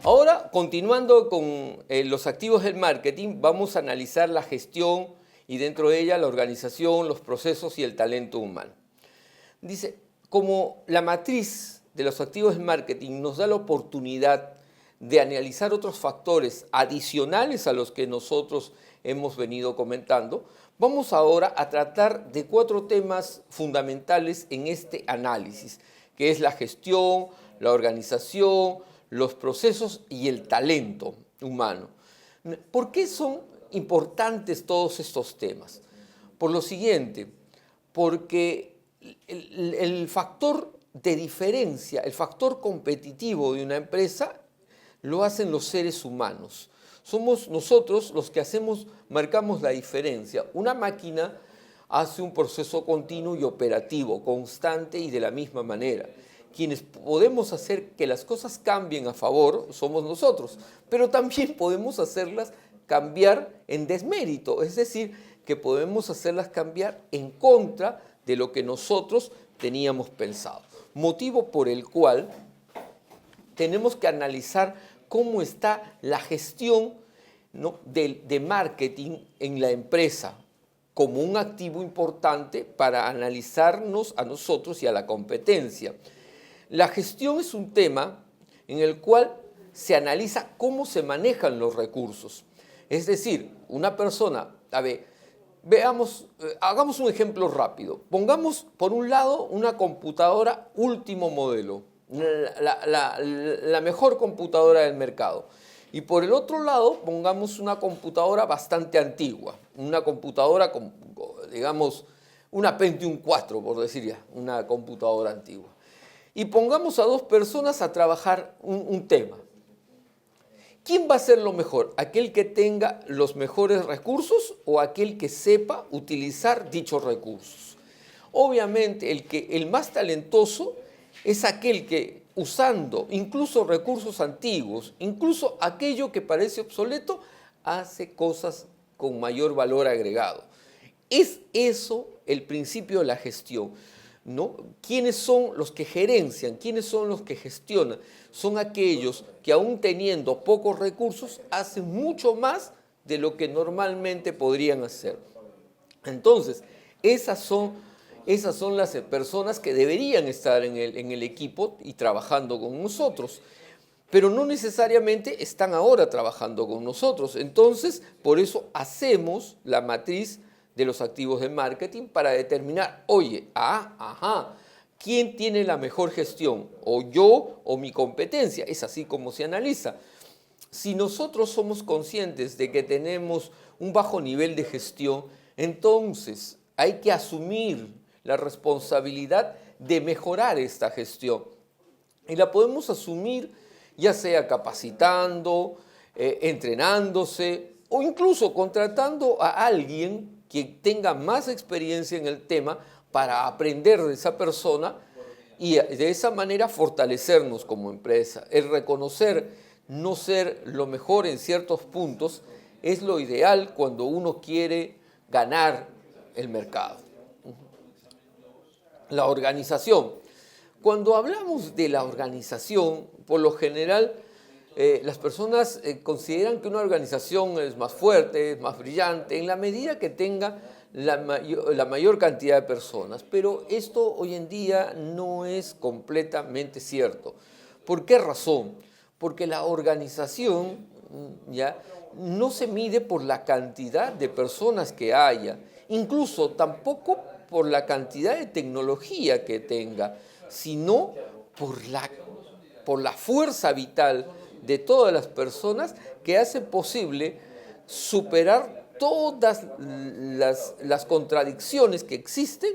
Ahora, continuando con los activos del marketing, vamos a analizar la gestión y dentro de ella la organización, los procesos y el talento humano. Dice, como la matriz de los activos del marketing nos da la oportunidad de analizar otros factores adicionales a los que nosotros hemos venido comentando, vamos ahora a tratar de 4 temas fundamentales en este análisis, que es la gestión, la organización, los procesos y el talento humano. ¿Por qué son importantes todos estos temas? Por lo siguiente, porque el factor de diferencia, el factor competitivo de una empresa lo hacen los seres humanos. Somos nosotros los que marcamos la diferencia. Una máquina hace un proceso continuo y operativo, constante y de la misma manera. Quienes podemos hacer que las cosas cambien a favor somos nosotros, pero también podemos hacerlas cambiar en desmérito, es decir, que podemos hacerlas cambiar en contra de lo que nosotros teníamos pensado. Motivo por el cual tenemos que analizar cómo está la gestión, ¿no?, de marketing en la empresa como un activo importante para analizarnos a nosotros y a la competencia. La gestión es un tema en el cual se analiza cómo se manejan los recursos. Es decir, una persona, hagamos un ejemplo rápido. Pongamos por un lado una computadora último modelo, la mejor computadora del mercado. Y por el otro lado pongamos una computadora bastante antigua, una computadora con, digamos, una Pentium 4, por decir ya, una computadora antigua. Y pongamos a 2 personas a trabajar un tema. ¿Quién va a ser lo mejor? ¿Aquel que tenga los mejores recursos o aquel que sepa utilizar dichos recursos? Obviamente el más talentoso es aquel que, usando incluso recursos antiguos, incluso aquello que parece obsoleto, hace cosas con mayor valor agregado. Es eso el principio de la gestión, ¿no? ¿Quiénes son los que gerencian? ¿Quiénes son los que gestionan? Son aquellos que aún teniendo pocos recursos hacen mucho más de lo que normalmente podrían hacer. Entonces, esas son las personas que deberían estar en el equipo y trabajando con nosotros, pero no necesariamente están ahora trabajando con nosotros. Entonces, por eso hacemos la matriz de los activos de marketing para determinar, oye, ¿quién tiene la mejor gestión? ¿O yo o mi competencia? Es así como se analiza. Si nosotros somos conscientes de que tenemos un bajo nivel de gestión, entonces hay que asumir la responsabilidad de mejorar esta gestión. Y la podemos asumir ya sea capacitando, entrenándose o incluso contratando a alguien que tenga más experiencia en el tema para aprender de esa persona y de esa manera fortalecernos como empresa. El reconocer no ser lo mejor en ciertos puntos es lo ideal cuando uno quiere ganar el mercado. La organización. Cuando hablamos de la organización, por lo general, las personas consideran que una organización es más fuerte, es más brillante, en la medida que tenga la mayor cantidad de personas. Pero esto hoy en día no es completamente cierto. ¿Por qué razón? Porque la organización ya no se mide por la cantidad de personas que haya, incluso tampoco por la cantidad de tecnología que tenga, sino por la fuerza vital de todas las personas que hace posible superar todas las contradicciones que existen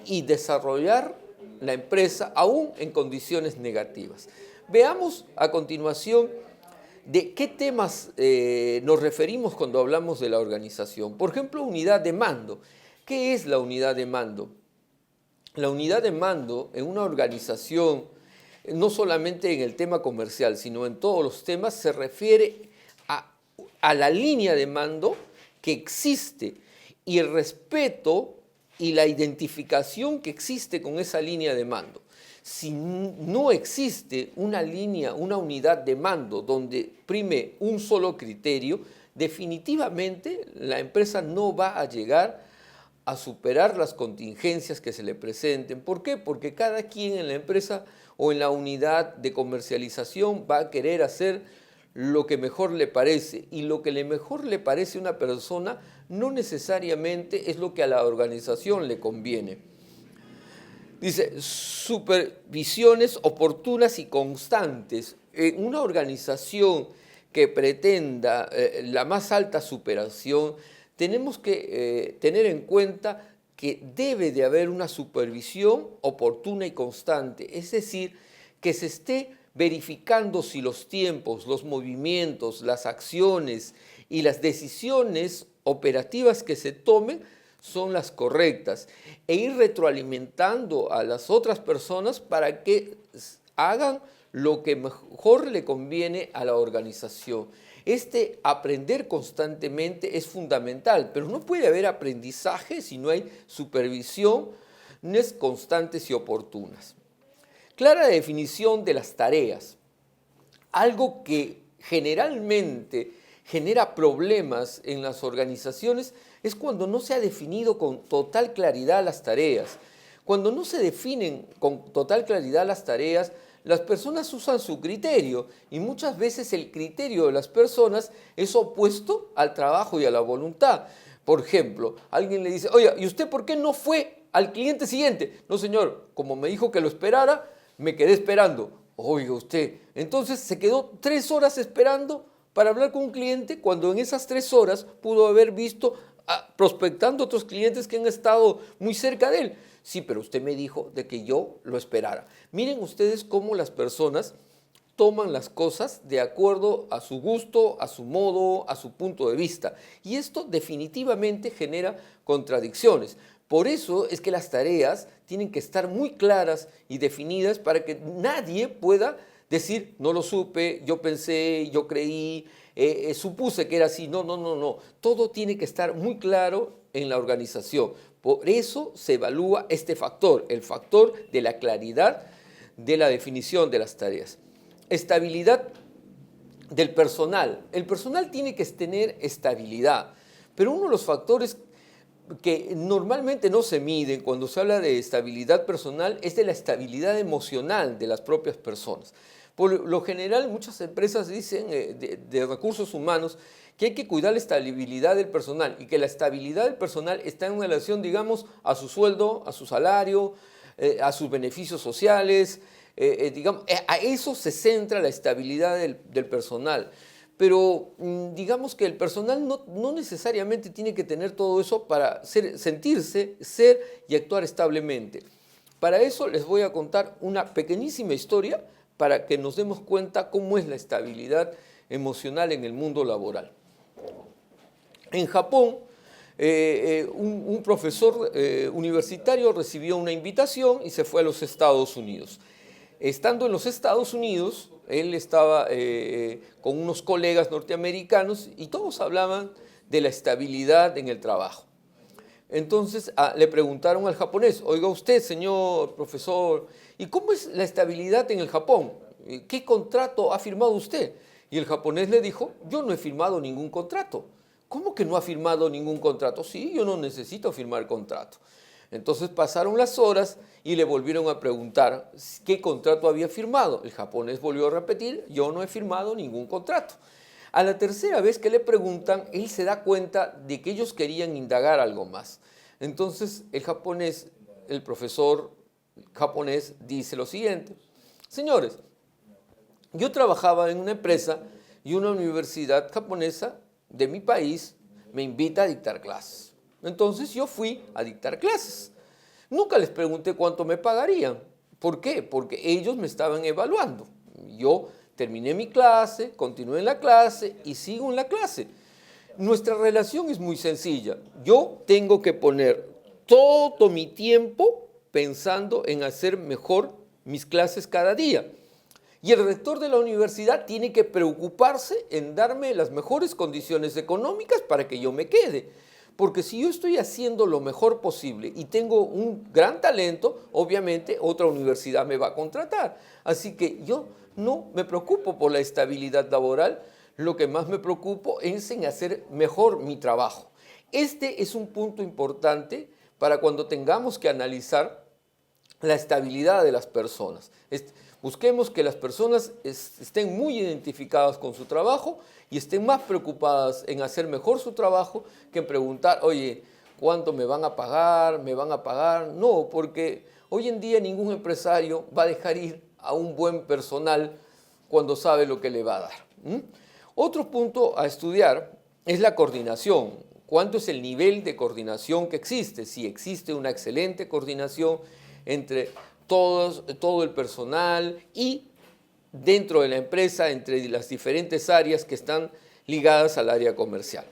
y desarrollar la empresa aún en condiciones negativas. Veamos a continuación de qué temas nos referimos cuando hablamos de la organización. Por ejemplo, unidad de mando. ¿Qué es la unidad de mando? La unidad de mando en una organización, no solamente en el tema comercial, sino en todos los temas, se refiere a la línea de mando que existe y el respeto y la identificación que existe con esa línea de mando. si no existe una línea, una unidad de mando donde prime un solo criterio, definitivamente la empresa no va a llegar a superar las contingencias que se le presenten. ¿Por qué? Porque cada quien en la empresa o en la unidad de comercialización va a querer hacer lo que mejor le parece, y lo que mejor le parece a una persona no necesariamente es lo que a la organización le conviene. Dice, supervisiones oportunas y constantes. En una organización que pretenda la más alta superación, tenemos que tener en cuenta que debe de haber una supervisión oportuna y constante, es decir, que se esté verificando si los tiempos, los movimientos, las acciones y las decisiones operativas que se tomen son las correctas, e ir retroalimentando a las otras personas para que hagan lo que mejor le conviene a la organización. Este aprender constantemente es fundamental, pero no puede haber aprendizaje si no hay supervisiones constantes y oportunas. Clara definición de las tareas. Algo que generalmente genera problemas en las organizaciones es cuando no se ha definido con total claridad las tareas. Cuando no se definen con total claridad las tareas, las personas usan su criterio, y muchas veces el criterio de las personas es opuesto al trabajo y a la voluntad. Por ejemplo, alguien le dice, oye, ¿y usted por qué no fue al cliente siguiente? No, señor, como me dijo que lo esperara, me quedé esperando. Oiga usted, entonces se quedó 3 horas esperando para hablar con un cliente, cuando en esas 3 horas pudo haber visto prospectando otros clientes que han estado muy cerca de él. Sí, pero usted me dijo de que yo lo esperara. Miren ustedes cómo las personas toman las cosas de acuerdo a su gusto, a su modo, a su punto de vista. Y esto definitivamente genera contradicciones. Por eso es que las tareas tienen que estar muy claras y definidas para que nadie pueda decir, no lo supe, yo pensé, yo creí, supuse que era así. No, no, no, no. Todo tiene que estar muy claro en la organización. Por eso se evalúa este factor, el factor de la claridad de la definición de las tareas. Estabilidad del personal. El personal tiene que tener estabilidad, pero uno de los factores que normalmente no se miden cuando se habla de estabilidad personal es de la estabilidad emocional de las propias personas. Por lo general, muchas empresas dicen de recursos humanos que hay que cuidar la estabilidad del personal, y que la estabilidad del personal está en relación, digamos, a su sueldo, a su salario, a sus beneficios sociales, digamos, a eso se centra la estabilidad del personal. Pero digamos que el personal no necesariamente tiene que tener todo eso para sentirse, ser y actuar establemente. Para eso les voy a contar una pequeñísima historia para que nos demos cuenta cómo es la estabilidad emocional en el mundo laboral. En Japón, un profesor universitario recibió una invitación y se fue a los Estados Unidos. Estando en los Estados Unidos, él estaba con unos colegas norteamericanos y todos hablaban de la estabilidad en el trabajo. Entonces le preguntaron al japonés, oiga usted, señor profesor, ¿y cómo es la estabilidad en el Japón? ¿Qué contrato ha firmado usted? Y el japonés le dijo, yo no he firmado ningún contrato. ¿Cómo que no ha firmado ningún contrato? Sí, yo no necesito firmar contrato. Entonces pasaron las horas y le volvieron a preguntar qué contrato había firmado. El japonés volvió a repetir, yo no he firmado ningún contrato. A la tercera vez que le preguntan, él se da cuenta de que ellos querían indagar algo más. Entonces el profesor japonés dice lo siguiente, señores, yo trabajaba en una empresa y una universidad japonesa de mi país me invita a dictar clases. Entonces yo fui a dictar clases. Nunca les pregunté cuánto me pagarían. ¿Por qué? Porque ellos me estaban evaluando. Yo terminé mi clase, continué en la clase y sigo en la clase. Nuestra relación es muy sencilla. Yo tengo que poner todo mi tiempo pensando en hacer mejor mis clases cada día. Y el rector de la universidad tiene que preocuparse en darme las mejores condiciones económicas para que yo me quede. Porque si yo estoy haciendo lo mejor posible y tengo un gran talento, obviamente otra universidad me va a contratar. Así que yo no me preocupo por la estabilidad laboral, lo que más me preocupo es en hacer mejor mi trabajo. Este es un punto importante para cuando tengamos que analizar la estabilidad de las personas. Busquemos que las personas estén muy identificadas con su trabajo y estén más preocupadas en hacer mejor su trabajo que en preguntar, oye, ¿cuánto me van a pagar? ¿Me van a pagar? No, porque hoy en día ningún empresario va a dejar ir a un buen personal cuando sabe lo que le va a dar. Otro punto a estudiar es la coordinación. ¿Cuánto es el nivel de coordinación que existe? Si existe una excelente coordinación entre todo el personal y dentro de la empresa, entre las diferentes áreas que están ligadas al área comercial.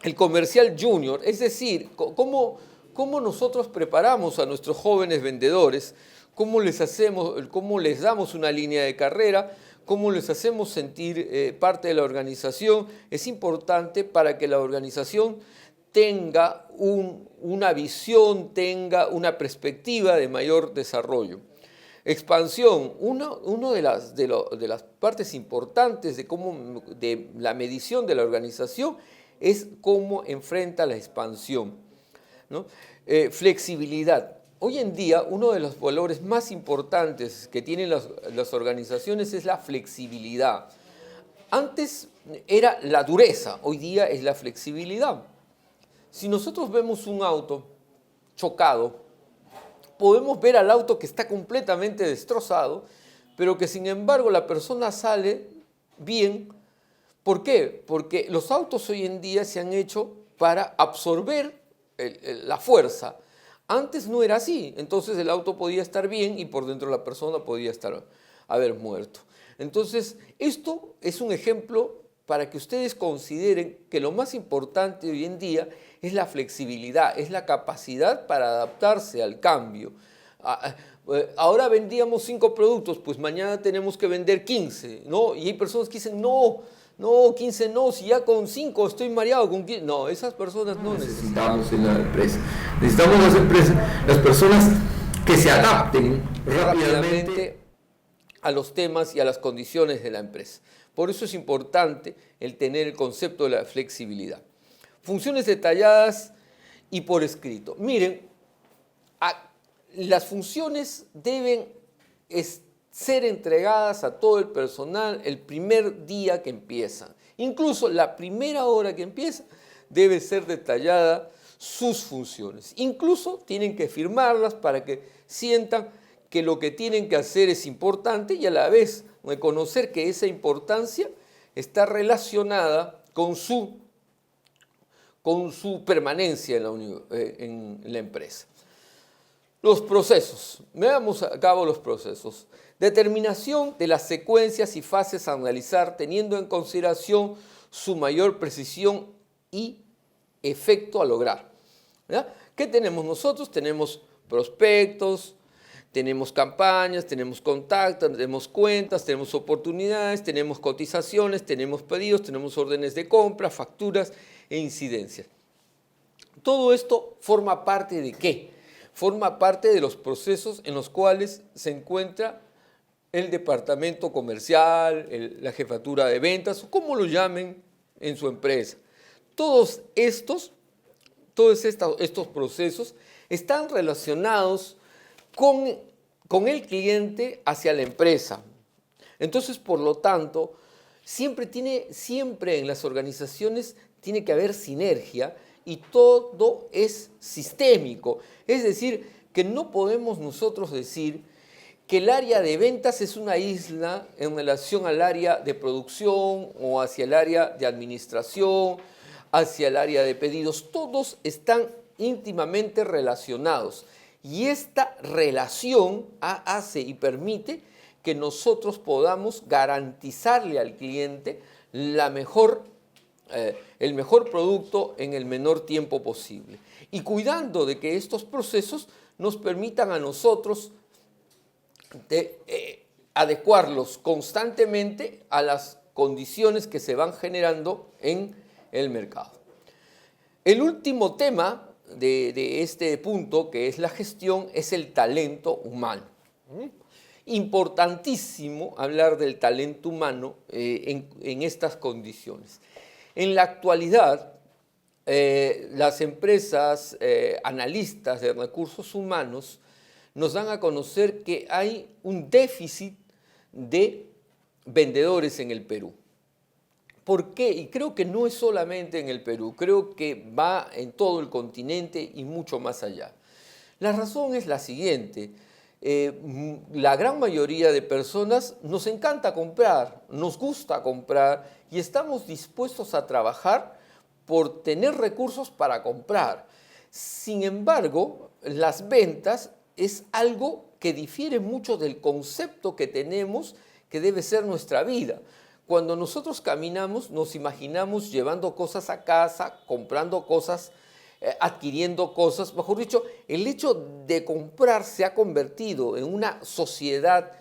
El comercial junior, es decir, cómo nosotros preparamos a nuestros jóvenes vendedores, cómo les damos una línea de carrera, cómo les hacemos sentir parte de la organización, es importante para que la organización tenga una visión, tenga una perspectiva de mayor desarrollo. Expansión, una de las partes importantes de la medición de la organización es cómo enfrenta la expansión, ¿no? Flexibilidad. Hoy en día uno de los valores más importantes que tienen las organizaciones es la flexibilidad. Antes era la dureza, hoy día es la flexibilidad. Si nosotros vemos un auto chocado, podemos ver al auto que está completamente destrozado, pero que sin embargo la persona sale bien. ¿Por qué? Porque los autos hoy en día se han hecho para absorber la fuerza. Antes no era así, entonces el auto podía estar bien y por dentro la persona podía haber muerto. Entonces, esto es un ejemplo para que ustedes consideren que lo más importante hoy en día es la flexibilidad, es la capacidad para adaptarse al cambio. Ahora vendíamos 5 productos, pues mañana tenemos que vender 15, ¿no? Y hay personas que dicen, no, 15 no, si ya con 5 estoy mareado con 15. No, esas personas no necesitamos en la empresa. Necesitamos las personas que se adapten rápidamente a los temas y a las condiciones de la empresa. Por eso es importante el tener el concepto de la flexibilidad. Funciones detalladas y por escrito. Miren, las funciones deben ser entregadas a todo el personal el primer día que empiezan. Incluso la primera hora que empieza debe ser detallada sus funciones. Incluso tienen que firmarlas para que sientan que lo que tienen que hacer es importante y a la vez reconocer que esa importancia está relacionada con su permanencia en la empresa. Los procesos. Veamos a cabo los procesos. Determinación de las secuencias y fases a analizar teniendo en consideración su mayor precisión y efecto a lograr. ¿Verdad? ¿Qué tenemos nosotros? Tenemos prospectos, tenemos campañas, tenemos contactos, tenemos cuentas, tenemos oportunidades, tenemos cotizaciones, tenemos pedidos, tenemos órdenes de compra, facturas e incidencias. Todo esto forma parte ¿de qué? Forma parte de los procesos en los cuales se encuentra el departamento comercial, la jefatura de ventas, o como lo llamen en su empresa. Todos estos procesos están relacionados con el cliente hacia la empresa. Entonces, por lo tanto, siempre en las organizaciones tiene que haber sinergia y todo es sistémico. Es decir, que no podemos nosotros decir que el área de ventas es una isla en relación al área de producción o hacia el área de administración, hacia el área de pedidos. Todos están íntimamente relacionados y esta relación hace y permite que nosotros podamos garantizarle al cliente el mejor producto en el menor tiempo posible y cuidando de que estos procesos nos permitan a nosotros adecuarlos constantemente a las condiciones que se van generando en el mercado. El último tema de este punto, que es la gestión, es el talento humano. Importantísimo hablar del talento humano en estas condiciones. En la actualidad, las empresas analistas de recursos humanos nos dan a conocer que hay un déficit de vendedores en el Perú. ¿Por qué? Y creo que no es solamente en el Perú, creo que va en todo el continente y mucho más allá. La razón es la siguiente: la gran mayoría de personas nos encanta comprar, nos gusta comprar y estamos dispuestos a trabajar por tener recursos para comprar. Sin embargo, las ventas es algo que difiere mucho del concepto que tenemos que debe ser nuestra vida. Cuando nosotros caminamos, nos imaginamos llevando cosas a casa, comprando cosas, adquiriendo cosas. Mejor dicho, el hecho de comprar se ha convertido en una sociedad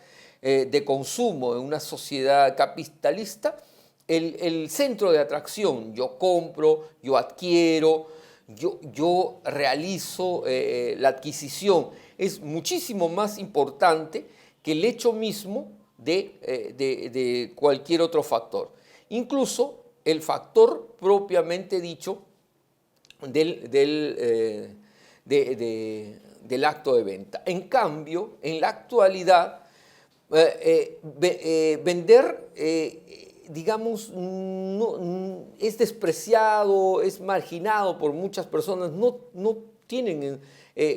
de consumo, en una sociedad capitalista, el centro de atracción. Yo compro, yo adquiero, yo realizo la adquisición. Es muchísimo más importante que el hecho mismo de cualquier otro factor. Incluso el factor propiamente dicho del acto de venta. En cambio, en la actualidad, vender, digamos, no, es despreciado, es marginado por muchas personas, no tienen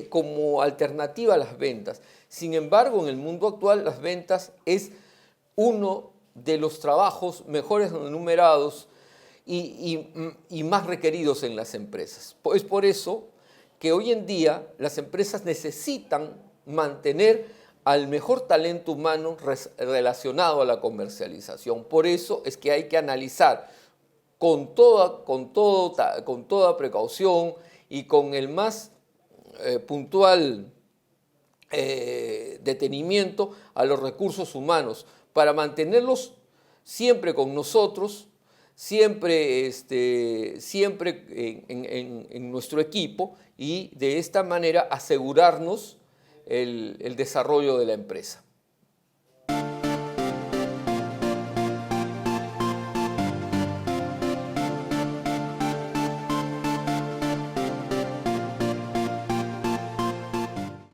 como alternativa las ventas. Sin embargo, en el mundo actual, las ventas es uno de los trabajos mejores remunerados y más requeridos en las empresas. Es por eso que hoy en día las empresas necesitan mantener al mejor talento humano relacionado a la comercialización. Por eso es que hay que analizar con toda precaución y con el más puntual detenimiento a los recursos humanos para mantenerlos siempre con nosotros, siempre en nuestro equipo, y de esta manera asegurarnos el desarrollo de la empresa.